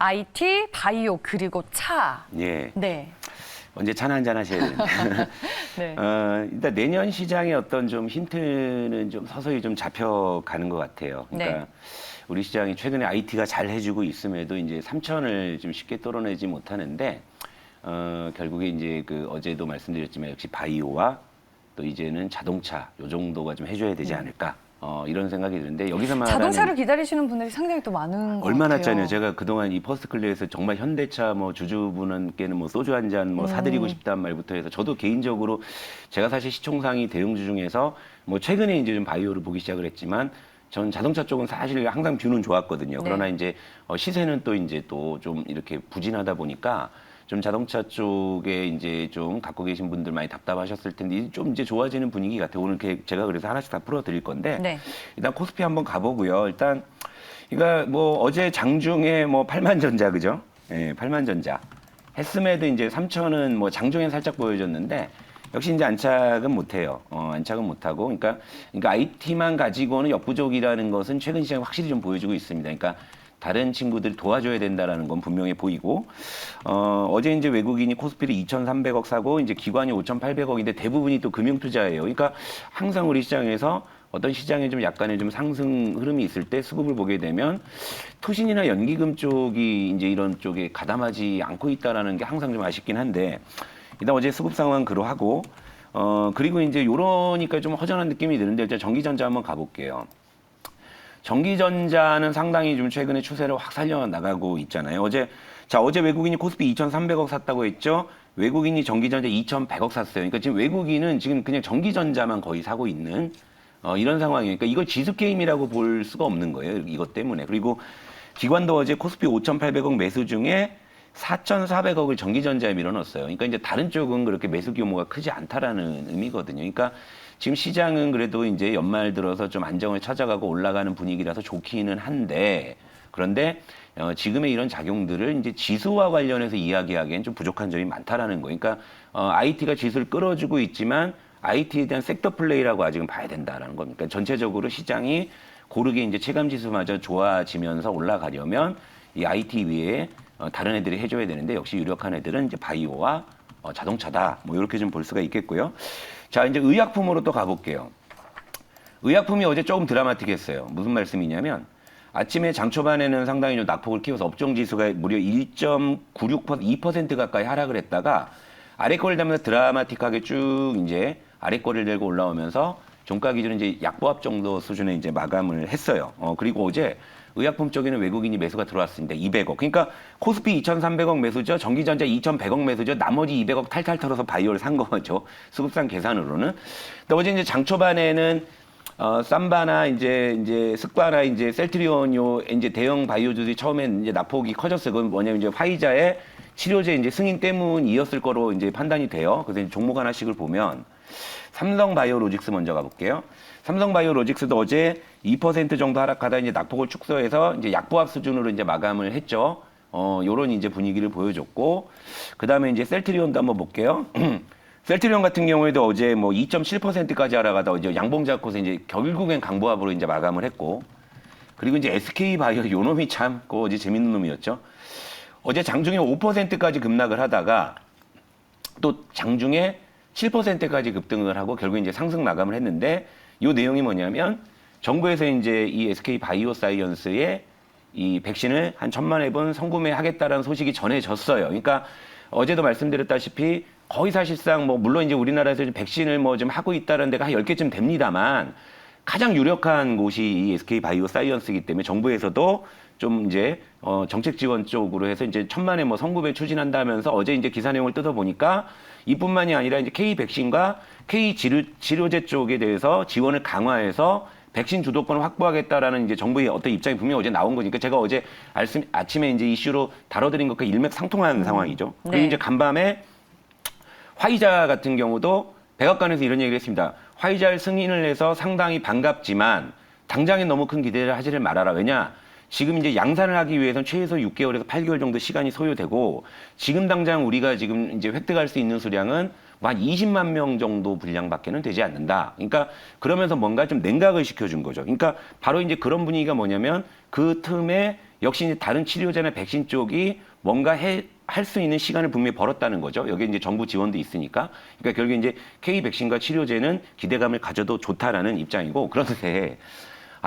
IT, 바이오 그리고 차. 예. 네. 언제 차나 한잔 하셔야 되는데. 네. 일단 내년 시장의 어떤 좀 힌트는 좀 서서히 좀 잡혀가는 것 같아요. 그러니까 네. 우리 시장이 최근에 IT가 잘 해주고 있음에도 이제 3천을 좀 쉽게 뚫어내지 못하는데, 결국에 이제 그 어제도 말씀드렸지만 역시 바이오와 또 이제는 자동차 요 정도가 좀 해줘야 되지 않을까. 이런 생각이 드는데 여기서 말하는 자동차를 기다리시는 분들이 상당히 또 많은 것 얼마나 같아요. 짜네요. 제가 그동안 이 퍼스트클래스에서 정말 현대차 뭐 주주분께는 뭐 소주 한 잔 뭐 사드리고 싶다는 말부터 해서 저도 개인적으로 제가 사실 시총상위 대형주 중에서 뭐 최근에 이제 좀 바이오를 보기 시작을 했지만 전 자동차 쪽은 사실 항상 뷰는 좋았거든요. 네. 그러나 이제 시세는 또 이제 또 좀 이렇게 부진하다 보니까 좀 자동차 쪽에 이제 좀 갖고 계신 분들 많이 답답하셨을 텐데 좀 이제 좋아지는 분위기 같아요. 오늘 제가 그래서 하나씩 다 풀어드릴 건데 네. 일단 코스피 한번 가보고요. 일단 그러니까 뭐 어제 장중에 뭐 8만전자 그죠? 예, 8만전자 했음에도 이제 3천은 뭐 장중에 살짝 보여줬는데 역시 이제 안착은 못해요. 안착은 못하고 그러니까 IT만 가지고는 역부족이라는 것은 최근 시장에 확실히 좀 보여주고 있습니다. 그러니까 다른 친구들이 도와줘야 된다라는 건 분명히 보이고 어제 이제 외국인이 코스피를 2,300억 사고 이제 기관이 5,800억인데 대부분이 또 금융투자예요. 그러니까 항상 우리 시장에서 어떤 시장에 좀 약간의 좀 상승 흐름이 있을 때 수급을 보게 되면 투신이나 연기금 쪽이 이제 이런 쪽에 가담하지 않고 있다라는 게 항상 좀 아쉽긴 한데 일단 어제 수급 상황 그러하고 그리고 이제 요러니까 좀 허전한 느낌이 드는데 일단 전기전자 한번 가볼게요. 전기전자는 상당히 좀 최근에 추세를 확 살려나가고 있잖아요. 어제 외국인이 코스피 2,300억 샀다고 했죠. 외국인이 전기전자 2,100억 샀어요. 그러니까 지금 외국인은 지금 그냥 전기전자만 거의 사고 있는 이런 상황이니까 이걸 지수 게임이라고 볼 수가 없는 거예요. 이것 때문에. 그리고 기관도 어제 코스피 5,800억 매수 중에 4,400억을 전기전자에 밀어넣었어요. 그러니까 이제 다른 쪽은 그렇게 매수 규모가 크지 않다라는 의미거든요. 그러니까 지금 시장은 그래도 이제 연말 들어서 좀 안정을 찾아가고 올라가는 분위기라서 좋기는 한데 그런데 지금의 이런 작용들을 이제 지수와 관련해서 이야기하기엔 좀 부족한 점이 많다라는 거예요. 그러니까 IT가 지수를 끌어주고 있지만 IT에 대한 섹터 플레이라고 아직은 봐야 된다라는 겁니다. 그러니까 전체적으로 시장이 고르게 이제 체감 지수마저 좋아지면서 올라가려면 이 IT 위에 다른 애들이 해줘야 되는데 역시 유력한 애들은 이제 바이오와 자동차다. 뭐 이렇게 좀 볼 수가 있겠고요. 자, 이제 의약품으로 또 가볼게요. 의약품이 어제 조금 드라마틱했어요. 무슨 말씀이냐면 아침에 장 초반에는 상당히 좀 낙폭을 키워서 업종 지수가 무려 1.96% 2% 가까이 하락을 했다가 아래 거를 담면서 드라마틱하게 쭉 이제 아래 거를 들고 올라오면서 종가 기준은 이제 약보합 정도 수준에 이제 마감을 했어요. 그리고 어제 의약품 쪽에는 외국인이 매수가 들어왔습니다. 200억. 그러니까 코스피 2,300억 매수죠. 전기전자 2,100억 매수죠. 나머지 200억 탈탈 털어서 바이오를 산 거죠. 수급상 계산으로는. 근데 어제 이제 장 초반에는 삼바나 이제 스과나 이제 셀트리온 요 이제 대형 바이오주들이 처음엔 이제 낙폭이 커졌어요. 그건 뭐냐면 이제 화이자의 치료제 이제 승인 때문이었을 거로 이제 판단이 돼요. 그래서 이제 종목 하나씩을 보면 삼성바이오로직스 먼저 가볼게요. 삼성바이오로직스도 어제 2% 정도 하락하다 이제 낙폭을 축소해서 이제 약보합 수준으로 이제 마감을 했죠. 요런 이제 분위기를 보여줬고, 그 다음에 이제 셀트리온도 한번 볼게요. 셀트리온 같은 경우에도 어제 뭐 2.7%까지 하락하다 이제 양봉잡고서 이제 결국엔 강보합으로 이제 마감을 했고, 그리고 이제 SK바이오 요 놈이 참 어제 재밌는 놈이었죠. 어제 장중에 5%까지 급락을 하다가 또 장중에 7%까지 급등을 하고 결국 이제 상승 마감을 했는데 이 내용이 뭐냐면 정부에서 이제 이 SK 바이오사이언스의 이 백신을 한 1,000만 회분 선구매하겠다라는 소식이 전해졌어요. 그러니까 어제도 말씀드렸다시피 거의 사실상 뭐 물론 이제 우리나라에서 백신을 뭐 좀 하고 있다는 데가 한 10개쯤 됩니다만 가장 유력한 곳이 이 SK 바이오사이언스이기 때문에 정부에서도 좀 이제 정책 지원 쪽으로 해서 이제 1,000만 회 뭐 선구매 추진한다면서 어제 이제 기사 내용을 뜯어 보니까 이뿐만이 아니라 이제 K 백신과 K 치료제 쪽에 대해서 지원을 강화해서 백신 주도권을 확보하겠다라는 이제 정부의 어떤 입장이 분명히 어제 나온 거니까 제가 어제 아침에 이제 이슈로 다뤄드린 것과 일맥상통하는 상황이죠. 네. 그리고 이제 간밤에 화이자 같은 경우도 백악관에서 이런 얘기를 했습니다. 화이자를 승인을 해서 상당히 반갑지만 당장에 너무 큰 기대를 하지를 말아라. 왜냐? 지금 이제 양산을 하기 위해서는 최소 6개월에서 8개월 정도 시간이 소요되고 지금 당장 우리가 지금 이제 획득할 수 있는 수량은 한 20만 명 정도 분량밖에는 되지 않는다. 그러니까 그러면서 뭔가 좀 냉각을 시켜준 거죠. 그러니까 바로 이제 그런 분위기가 뭐냐면 그 틈에 역시 이제 다른 치료제나 백신 쪽이 뭔가 할 수 있는 시간을 분명히 벌었다는 거죠. 여기에 이제 정부 지원도 있으니까. 그러니까 결국에 이제 K 백신과 치료제는 기대감을 가져도 좋다라는 입장이고, 그런데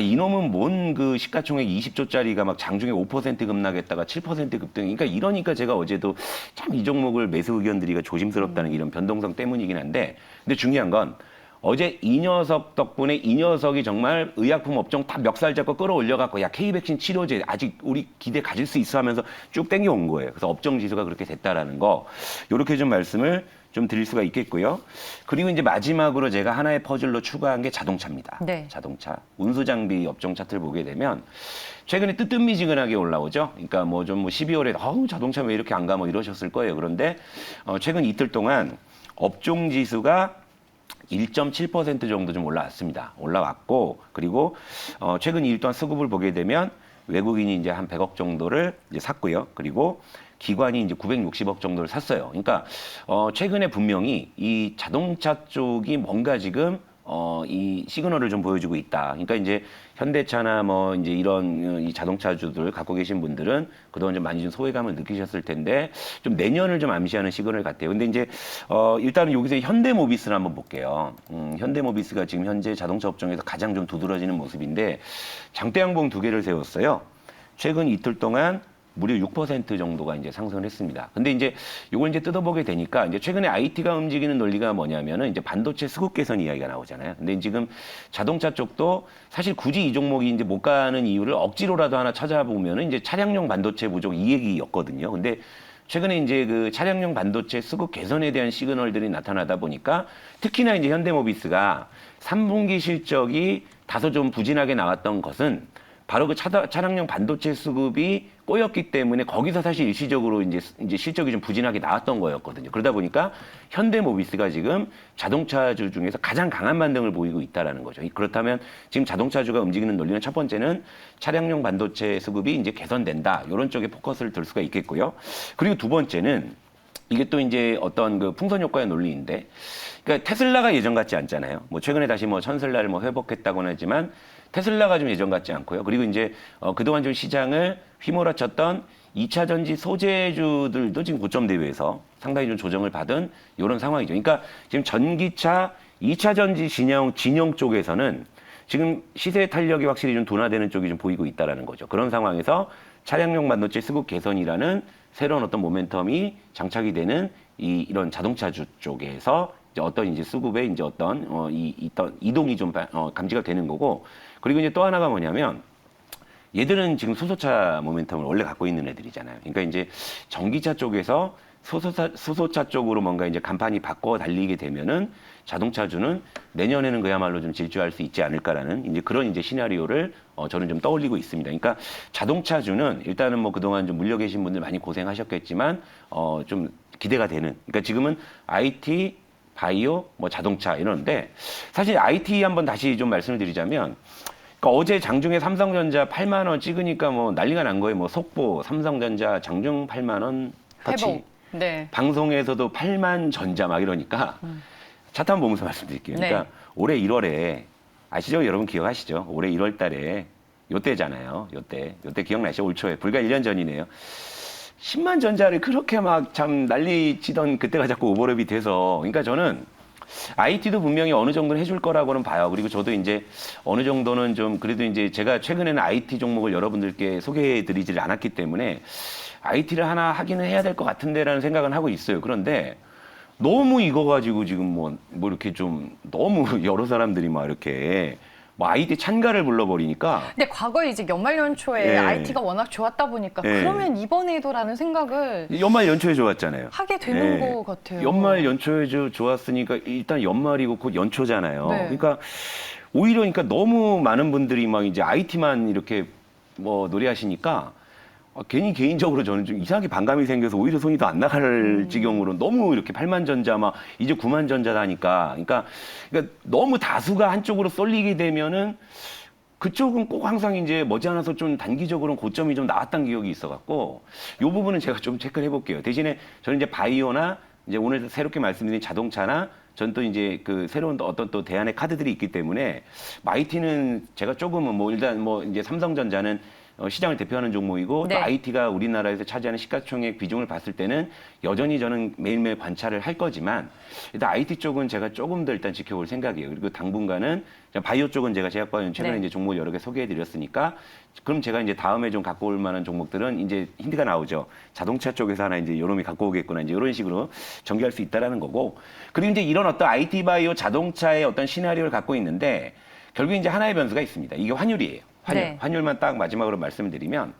이놈은 뭔 그 시가총액 20조짜리가 막 장중에 5% 급락했다가 7% 급등. 그러니까 이러니까 제가 어제도 참 이 종목을 매수 의견들이가 조심스럽다는 이런 변동성 때문이긴 한데, 근데 중요한 건 어제 이 녀석 덕분에 이 녀석이 정말 의약품 업종 다 멱살 잡고 끌어올려갖고 야 K백신 치료제 아직 우리 기대 가질 수 있어 하면서 쭉 땡겨온 거예요. 그래서 업종 지수가 그렇게 됐다라는 거, 요렇게 좀 말씀을 좀 드릴 수가 있겠고요. 그리고 이제 마지막으로 제가 하나의 퍼즐로 추가한 게 자동차입니다. 네. 자동차. 운수장비 업종 차트를 보게 되면 최근에 뜨뜻미지근하게 올라오죠. 그러니까 뭐 12월에 자동차 왜 이렇게 안 가 뭐 이러셨을 거예요. 그런데 최근 이틀 동안 업종 지수가 1.7% 정도 좀 올라왔습니다. 올라왔고, 그리고 최근 일단 수급을 보게 되면 외국인이 이제 한 100억 정도를 이제 샀고요. 그리고 기관이 이제 960억 정도를 샀어요. 그러니까 최근에 분명히 이 자동차 쪽이 뭔가 지금 이 시그널을 좀 보여주고 있다. 그러니까 이제 현대차나 뭐 이제 이런 이 자동차주들 갖고 계신 분들은 그동안 좀 많이 좀 소외감을 느끼셨을 텐데 좀 내년을 좀 암시하는 시그널 같아요. 근데 이제 일단은 여기서 현대모비스를 한번 볼게요. 현대모비스가 지금 현재 자동차 업종에서 가장 좀 두드러지는 모습인데 장대양봉 두 개를 세웠어요. 최근 이틀 동안 무려 6% 정도가 이제 상승을 했습니다. 근데 이제 이걸 이제 뜯어보게 되니까 이제 최근에 IT가 움직이는 논리가 뭐냐면은 이제 반도체 수급 개선 이야기가 나오잖아요. 근데 지금 자동차 쪽도 사실 굳이 이 종목이 이제 못 가는 이유를 억지로라도 하나 찾아보면은 이제 차량용 반도체 부족 이 얘기였거든요. 근데 최근에 이제 그 차량용 반도체 수급 개선에 대한 시그널들이 나타나다 보니까 특히나 이제 현대모비스가 3분기 실적이 다소 좀 부진하게 나왔던 것은 바로 그 차량용 반도체 수급이 꼬였기 때문에 거기서 사실 일시적으로 이제 실적이 좀 부진하게 나왔던 거였거든요. 그러다 보니까 현대모비스가 지금 자동차주 중에서 가장 강한 반등을 보이고 있다라는 거죠. 그렇다면 지금 자동차주가 움직이는 논리는 첫 번째는 차량용 반도체 수급이 이제 개선된다. 이런 쪽에 포커스를 둘 수가 있겠고요. 그리고 두 번째는 이게 또 이제 어떤 그 풍선 효과의 논리인데, 그러니까 테슬라가 예전 같지 않잖아요. 뭐 최근에 다시 뭐 천슬라를 뭐 회복했다고는 하지만 테슬라가 좀 예전 같지 않고요. 그리고 이제 그동안 좀 시장을 휘몰아쳤던 2차 전지 소재주들도 지금 고점 대비해서 상당히 좀 조정을 받은 이런 상황이죠. 그러니까 지금 전기차 2차 전지 진영 쪽에서는 지금 시세 탄력이 확실히 좀 둔화되는 쪽이 좀 보이고 있다라는 거죠. 그런 상황에서 차량용 반도체 수급 개선이라는 새로운 어떤 모멘텀이 장착이 되는 이런 자동차주 쪽에서 이제 어떤 이제 수급의 이제 어떤 이동이 좀 감지가 되는 거고, 그리고 이제 또 하나가 뭐냐면 얘들은 지금 수소차 모멘텀을 원래 갖고 있는 애들이잖아요. 그러니까 이제 전기차 쪽에서 수소차 쪽으로 뭔가 이제 간판이 바꿔 달리게 되면은 자동차주는 내년에는 그야말로 좀 질주할 수 있지 않을까라는 이제 그런 이제 시나리오를 저는 좀 떠올리고 있습니다. 그러니까 자동차주는 일단은 뭐 그동안 좀 물려 계신 분들 많이 고생하셨겠지만 좀 기대가 되는. 그러니까 지금은 IT, 바이오, 뭐 자동차 이러는데 사실 IT 한번 다시 좀 말씀을 드리자면. 그러니까 어제 장중에 삼성전자 8만 원 찍으니까 뭐 난리가 난 거예요. 뭐 속보 삼성전자 장중 8만 원 터치. 회복. 네. 방송에서도 8만 전자 막 이러니까 차트 한번 보면서 말씀드릴게요. 그러니까 네. 올해 1월에 아시죠? 여러분 기억하시죠? 올해 1월 달에 요때잖아요. 요때 기억나시죠? 올 초에 불과 1년 전이네요. 10만 전자를 그렇게 막 참 난리 치던 그때가 자꾸 오버랩이 돼서, 그러니까 저는 IT도 분명히 어느 정도는 해줄 거라고는 봐요. 그리고 저도 이제 어느 정도는 좀 그래도 이제 제가 최근에는 IT 종목을 여러분들께 소개해 드리질 않았기 때문에 IT를 하나 하기는 해야 될 것 같은데라는 생각은 하고 있어요. 그런데 너무 이거 가지고 지금 뭐 이렇게 좀 너무 여러 사람들이 막 이렇게 뭐 IT 찬가를 불러버리니까. 근데 과거에 이제 연말 연초에 예. IT가 워낙 좋았다 보니까 예. 그러면 이번에도라는 생각을 연말 연초에 좋았잖아요. 하게 되는 예. 것 같아요. 연말 연초에 좋았으니까 일단 연말이고 곧 연초잖아요. 네. 그러니까 오히려 그러니까 너무 많은 분들이 막 이제 IT만 이렇게 뭐 노래하시니까 괜히 개인적으로 저는 좀 이상하게 반감이 생겨서 오히려 손이 더 안 나갈 지경으로 너무 이렇게 8만 전자 막 이제 9만 전자다 하니까 그러니까 너무 다수가 한쪽으로 쏠리게 되면은 그쪽은 꼭 항상 이제 머지않아서 좀 단기적으로는 고점이 좀 나왔던 기억이 있어갖고 이 부분은 제가 좀 체크를 해볼게요. 대신에 저는 이제 바이오나 이제 오늘 새롭게 말씀드린 자동차나 전 또 이제 그 새로운 어떤 또 대안의 카드들이 있기 때문에 IT는 제가 조금은 뭐 일단 뭐 이제 삼성전자는 시장을 대표하는 종목이고 네. 또 IT가 우리나라에서 차지하는 시가총액 비중을 봤을 때는 여전히 저는 매일매일 관찰을 할 거지만 일단 IT 쪽은 제가 조금 더 일단 지켜볼 생각이에요. 그리고 당분간은 바이오 쪽은 제가 제약바이오는 최근에 네. 이제 종목을 여러 개 소개해드렸으니까 그럼 제가 이제 다음에 좀 갖고 올 만한 종목들은 이제 힌트가 나오죠. 자동차 쪽에서 하나 이제 요놈이 갖고 오겠구나 이제 이런 식으로 전개할 수 있다라는 거고 그리고 이제 이런 어떤 IT 바이오 자동차의 어떤 시나리오를 갖고 있는데 결국 이제 하나의 변수가 있습니다. 이게 환율이에요. 환율. 네. 환율만 딱 마지막으로 말씀을 드리면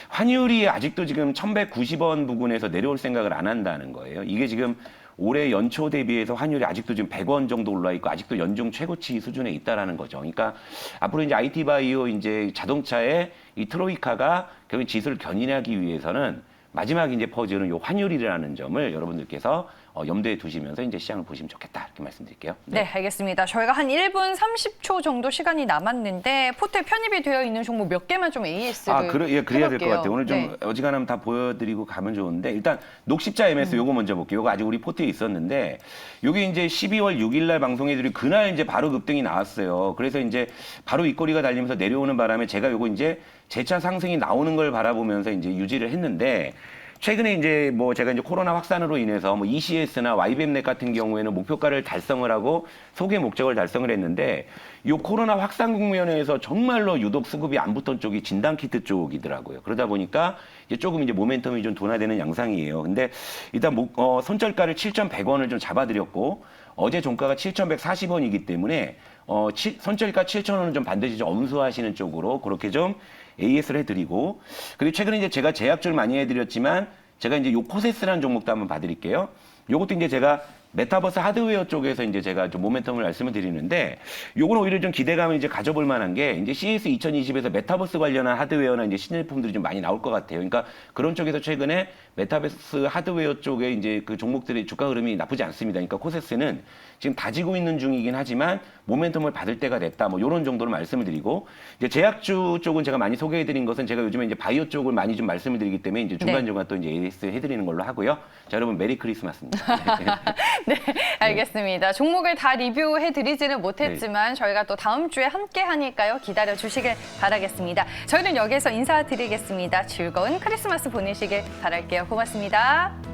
환율이 아직도 지금 1,190원 부근에서 내려올 생각을 안 한다는 거예요. 이게 지금 올해 연초 대비해서 환율이 아직도 지금 100원 정도 올라 있고 아직도 연중 최고치 수준에 있다라는 거죠. 그러니까 앞으로 이제 IT 바이오 이제 자동차의 이 트로이카가 결국 지수를 견인하기 위해서는 마지막 이제 퍼즐은 요 환율이라는 점을 여러분들께서 염두에 두시면서 이제 시장을 보시면 좋겠다 이렇게 말씀드릴게요. 네, 알겠습니다. 저희가 한 1분 30초 정도 시간이 남았는데 포트에 편입이 되어 있는 종목 몇 개만 좀 AS를 예, 그래야 될 것 해볼게요. 같아요. 오늘 좀 네. 어지간하면 다 보여드리고 가면 좋은데 일단 녹십자 MS 요거 먼저 볼게요. 요거 아직 우리 포트에 있었는데 요게 이제 12월 6일 날 방송해드린 그날 이제 바로 급등이 나왔어요. 그래서 이제 바로 윗꼬리가 달리면서 내려오는 바람에 제가 요거 이제 재차 상승이 나오는 걸 바라보면서 이제 유지를 했는데 최근에 이제 뭐 제가 이제 코로나 확산으로 인해서 뭐 ECS나 YBM넷 같은 경우에는 목표가를 달성을 하고 소개 목적을 달성을 했는데 이 코로나 확산 국면에서 정말로 유독 수급이 안 붙던 쪽이 진단키트 쪽이더라고요. 그러다 보니까 이제 조금 이제 모멘텀이 좀 둔화되는 양상이에요. 근데 일단 손절가를 7,100원을 좀 잡아드렸고 어제 종가가 7,140원이기 때문에 손절가 7,000원은 좀 반드시 좀 엄수하시는 쪽으로 그렇게 좀 AS를 해드리고 그리고 최근에 이제 제가 제약줄 많이 해드렸지만 제가 이제 요 코세스라는 종목도 한번 봐드릴게요. 요것도 이제 제가 메타버스 하드웨어 쪽에서 이제 제가 좀 모멘텀을 말씀을 드리는데 요거는 오히려 좀 기대감을 이제 가져볼 만한 게 이제 CES 2020에서 메타버스 관련한 하드웨어나 이제 신제품들이 좀 많이 나올 것 같아요. 그러니까 그런 쪽에서 최근에 메타버스 하드웨어 쪽에 이제 그 종목들의 주가 흐름이 나쁘지 않습니다. 그러니까 코세스는 지금 다지고 있는 중이긴 하지만 모멘텀을 받을 때가 됐다. 뭐 이런 정도로 말씀을 드리고 이제 제약주 쪽은 제가 많이 소개해드린 것은 제가 요즘에 이제 바이오 쪽을 많이 좀 말씀을 드리기 때문에 이제 중간중간 또 이제 AS 해드리는 걸로 하고요. 자, 여러분 메리 크리스마스입니다. 네, 알겠습니다. 종목을 다 리뷰해드리지는 못했지만 저희가 또 다음 주에 함께 하니까요. 기다려주시길 바라겠습니다. 저희는 여기서 인사드리겠습니다. 즐거운 크리스마스 보내시길 바랄게요. 고맙습니다.